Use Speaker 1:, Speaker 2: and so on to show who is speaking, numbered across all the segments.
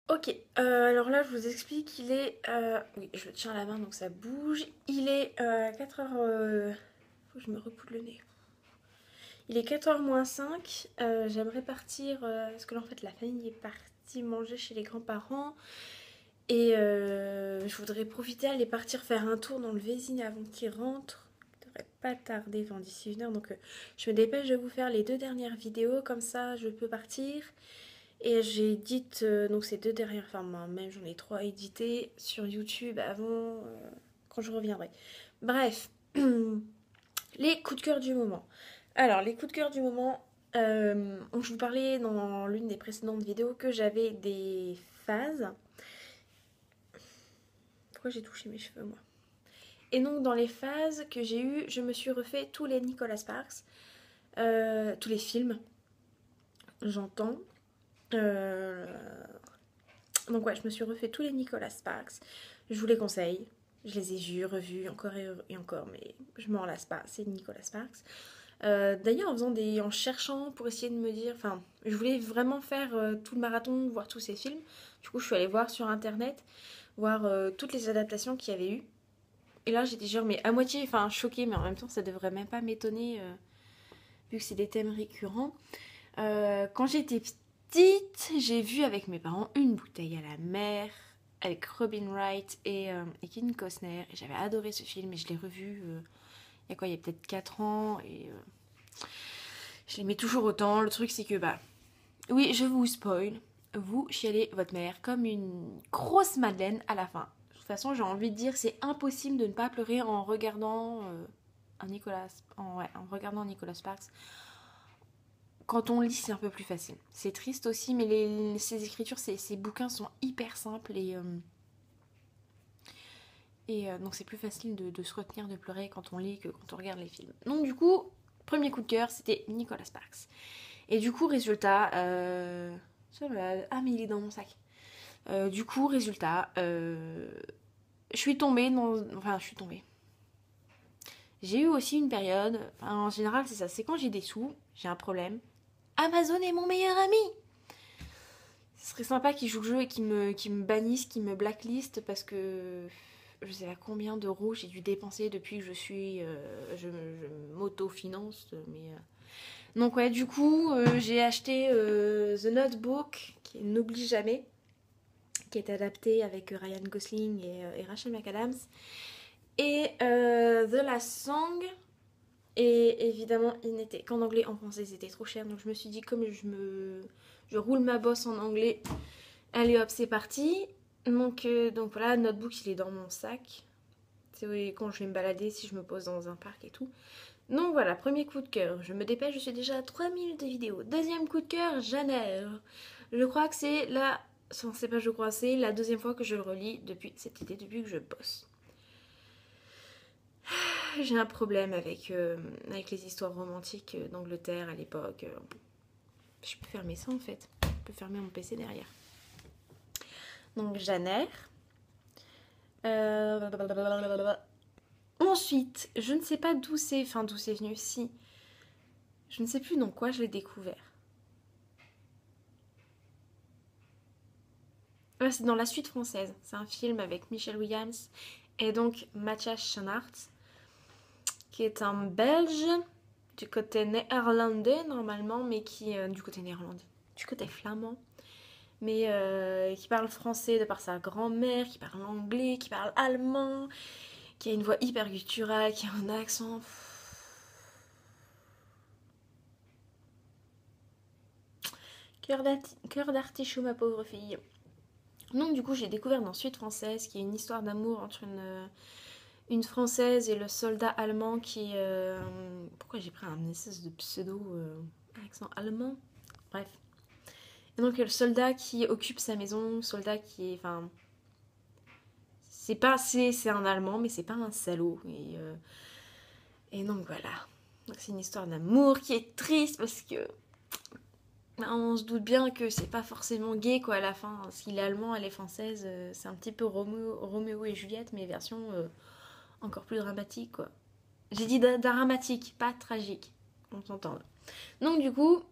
Speaker 1: Ok, alors là je vous explique, il est... oui, je le tiens à la main donc ça bouge. Il est 4h... Faut que je me repousse le nez. Il est 4h moins 5. J'aimerais partir, parce que là en fait la famille est partie manger chez les grands-parents. Et je voudrais profiter, aller partir faire un tour dans le Vésinet avant qu'ils rentrent. Il devrait pas tarder, enfin d'ici 1 heure. Donc je me dépêche de vous faire les 2 dernières vidéos, comme ça je peux partir. Et j'édite donc ces 2 dernières, enfin même j'en ai 3 éditées sur YouTube avant, quand je reviendrai. Bref, les coups de cœur du moment. Alors les coups de cœur du moment, je vous parlais dans l'une des précédentes vidéos que j'avais des phases. Pourquoi j'ai touché mes cheveux moi? Et donc dans les phases que j'ai eues, je me suis refait tous les Nicolas Sparks, tous les films, j'entends. Euh, Donc ouais, je me suis refait tous les Nicolas Sparks. Je vous les conseille. Je les ai vus, revus encore et encore, mais je m'en lasse pas. C'est Nicolas Sparks. D'ailleurs, en cherchant pour essayer de me dire, enfin, je voulais vraiment faire tout le marathon, voir tous ces films. Du coup, je suis allée voir sur internet, voir toutes les adaptations qu'il y avait eu. Et là, j'étais genre, mais à moitié, enfin, choquée, mais en même temps, ça devrait même pas m'étonner, vu que c'est des thèmes récurrents. Quand j'étais petite, j'ai vu avec mes parents Une bouteille à la mer avec Robin Wright et Kevin Costner. Et j'avais adoré ce film et je l'ai revu il y a quoi, il y a peut-être 4 ans et je l'aimais toujours autant. Le truc c'est que oui, je vous spoil, vous chialez votre mère comme une grosse madeleine à la fin. De toute façon, j'ai envie de dire c'est impossible de ne pas pleurer en regardant en regardant Nicolas Sparks. Quand on lit, c'est un peu plus facile. C'est triste aussi, mais ces écritures, ces bouquins sont hyper simples donc c'est plus facile de se retenir de pleurer quand on lit que quand on regarde les films. Donc du coup, premier coup de cœur, c'était Nicolas Sparks. Et du coup, résultat... Ah mais il est dans mon sac. Du coup, résultat... Je suis tombée dans... Enfin, je suis tombée. J'ai eu aussi une période... Enfin, en général, c'est ça. C'est quand j'ai des sous, j'ai un problème. Amazon est mon meilleur ami. Ce serait sympa qu'ils jouent le jeu et qu'ils me bannissent, qu'ils me blacklistent parce que je sais pas combien d'euros j'ai dû dépenser depuis que je m'auto-finance. Donc ouais, du coup, j'ai acheté The Notebook, qui n'oublie jamais, qui est adapté avec Ryan Gosling et Rachel McAdams. Et The Last Song. Et évidemment, il n'était qu'en anglais, en français c'était trop cher. Donc je me suis dit, comme je roule ma bosse en anglais, allez hop, c'est parti. Donc voilà, Notebook, il est dans mon sac. C'est quand je vais me balader, si je me pose dans un parc et tout. Donc voilà, premier coup de cœur. Je me dépêche, je suis déjà à 3 minutes de vidéo. Deuxième coup de cœur, Janer. Je crois que c'est la... Enfin, c'est pas je crois, c'est la deuxième fois que je le relis depuis cet été, depuis que je bosse. J'ai un problème avec les histoires romantiques d'Angleterre à l'époque. Je peux fermer ça en fait. Je peux fermer mon PC derrière. Donc Janer. Ensuite, je ne sais pas d'où c'est venu. Si, je ne sais plus dans quoi je l'ai découvert. C'est dans La Suite française. C'est un film avec Michelle Williams et donc Mathias Schoenaerts, qui est un Belge du côté néerlandais normalement, mais qui du côté néerlandais, du côté flamand, mais qui parle français de par sa grand-mère, qui parle anglais, qui parle allemand, qui a une voix hyper gutturale, qui a un accent. Cœur d'artichaut, ma pauvre fille. Donc du coup, j'ai découvert dans Suite française, qui est une histoire d'amour entre une Française et le soldat allemand qui... Pourquoi j'ai pris un espèce de pseudo accent allemand? Bref. Et donc le soldat qui occupe sa maison, le soldat qui est... Enfin... C'est un Allemand, mais c'est pas un salaud. Et donc voilà. Donc c'est une histoire d'amour qui est triste parce que... On se doute bien que c'est pas forcément gay quoi à la fin. S'il est allemand, elle est française, c'est un petit peu Roméo et Juliette, mais version encore plus dramatique quoi. J'ai dit dramatique, pas tragique. On s'entend. Donc du coup,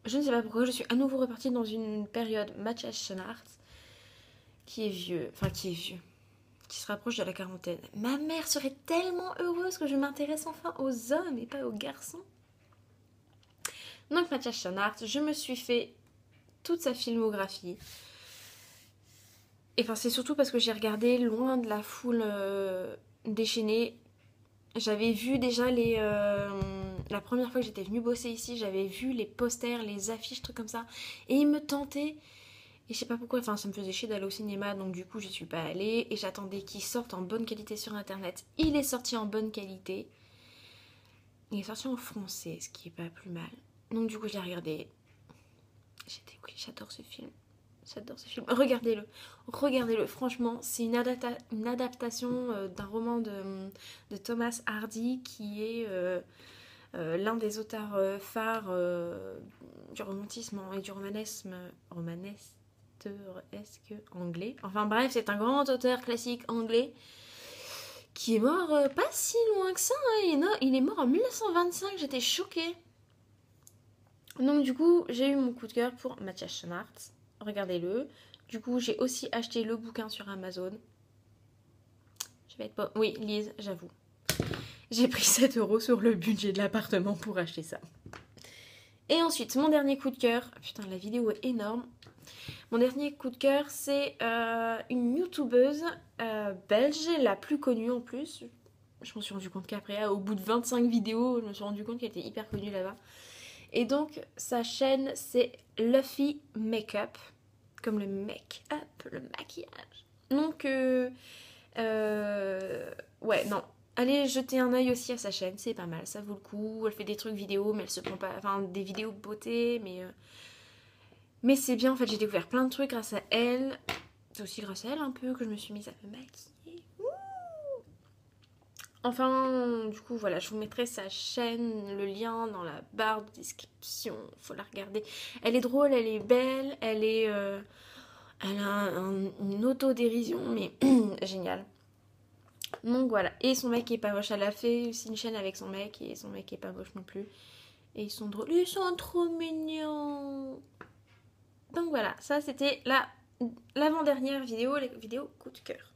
Speaker 1: je ne sais pas pourquoi, je suis à nouveau repartie dans une période Mathias Schoenaerts. qui est vieux, enfin qui est vieux, qui se rapproche de la quarantaine. Ma mère serait tellement heureuse que je m'intéresse enfin aux hommes et pas aux garçons. Donc Matthias Schoenaerts, je me suis fait toute sa filmographie. Et enfin c'est surtout parce que j'ai regardé loin de la foule déchaînée. J'avais vu déjà la première fois que j'étais venue bosser ici, j'avais vu les posters, les affiches, trucs comme ça. Et ils me tentaient. Et je sais pas pourquoi, enfin ça me faisait chier d'aller au cinéma, donc du coup j'y suis pas allée. Et j'attendais qu'il sorte en bonne qualité sur internet. Il est sorti en bonne qualité. Il est sorti en français, ce qui est pas plus mal. Donc du coup je l'ai regardé. J'étais oui, j'adore ce film. J'adore ce film. Regardez-le. Regardez-le. Franchement, c'est une adaptation d'un roman de Thomas Hardy qui est l'un des auteurs phares du romantisme et du romanesque anglais. Enfin bref, c'est un grand auteur classique anglais qui est mort pas si loin que ça. Hein. Il est mort en 1925. J'étais choquée. Donc du coup, j'ai eu mon coup de cœur pour Matthias Schoenaerts. Regardez-le. Du coup, j'ai aussi acheté le bouquin sur Amazon. Je vais être pas... Oui, Lise, j'avoue. J'ai pris 7 € sur le budget de l'appartement pour acheter ça. Et ensuite, mon dernier coup de cœur... Putain, la vidéo est énorme. Mon dernier coup de cœur, c'est une youtubeuse belge, la plus connue en plus. Je m'en suis rendu compte qu'après, au bout de 25 vidéos, je me suis rendu compte qu'elle était hyper connue là-bas. Et donc, sa chaîne, c'est Luffy Makeup. Comme le make-up, le maquillage. Donc, ouais, non. Allez jeter un œil aussi à sa chaîne, c'est pas mal, ça vaut le coup. Elle fait des trucs vidéo, mais elle se prend pas... Enfin, des vidéos beauté, mais c'est bien, en fait, j'ai découvert plein de trucs grâce à elle. C'est aussi grâce à elle un peu que je me suis mise à me maquiller. Enfin, du coup, voilà, je vous mettrai sa chaîne, le lien dans la barre de description. Faut la regarder. Elle est drôle, elle est belle, elle a une autodérision, mais génial. Donc voilà. Et son mec est pas moche. Elle a fait aussi une chaîne avec son mec, et son mec est pas moche non plus. Et ils sont drôles. Ils sont trop mignons. Donc voilà, ça c'était l'avant-dernière vidéo, les vidéos coup de cœur.